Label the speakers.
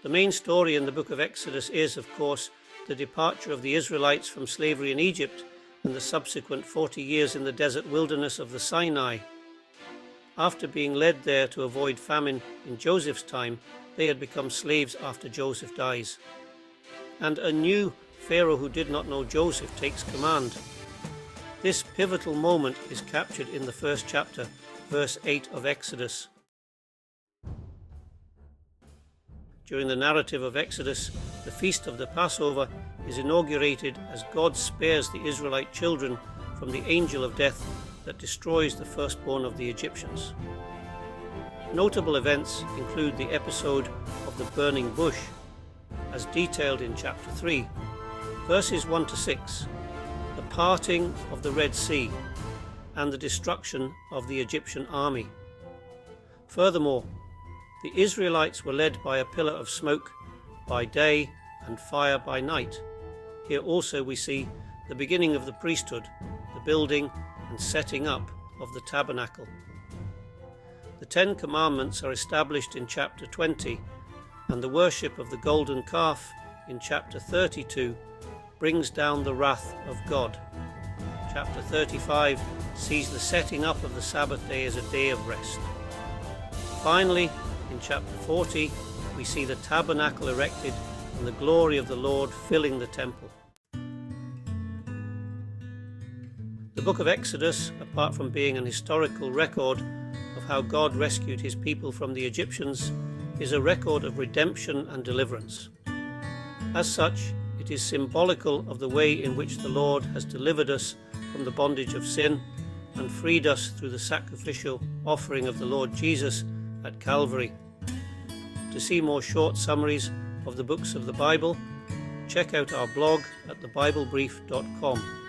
Speaker 1: The main story in the book of Exodus is, of course, the departure of the Israelites from slavery in Egypt and the subsequent 40 years in the desert wilderness of the Sinai. After being led there to avoid famine in Joseph's time, they had become slaves after Joseph dies. And a new Pharaoh who did not know Joseph takes command. This pivotal moment is captured in the first chapter, verse 8 of Exodus. During the narrative of Exodus, the feast of the Passover is inaugurated as God spares the Israelite children from the angel of death that destroys the firstborn of the Egyptians. Notable events include the episode of the burning bush, as detailed in chapter 3, verses 1 to 6, the parting of the Red Sea, and the destruction of the Egyptian army. Furthermore, the Israelites were led by a pillar of smoke by day and fire by night. Here also we see the beginning of the priesthood, the building and setting up of the tabernacle. The 10 Commandments are established in chapter 20, and the worship of the golden calf in chapter 32 brings down the wrath of God. Chapter 35 sees the setting up of the Sabbath day as a day of rest. Finally, in chapter 40, we see the tabernacle erected and the glory of the Lord filling the temple. The book of Exodus, apart from being an historical record of how God rescued his people from the Egyptians, is a record of redemption and deliverance. As such, it is symbolical of the way in which the Lord has delivered us from the bondage of sin and freed us through the sacrificial offering of the Lord Jesus at Calvary. To see more short summaries of the books of the Bible, check out our blog at thebiblebrief.com.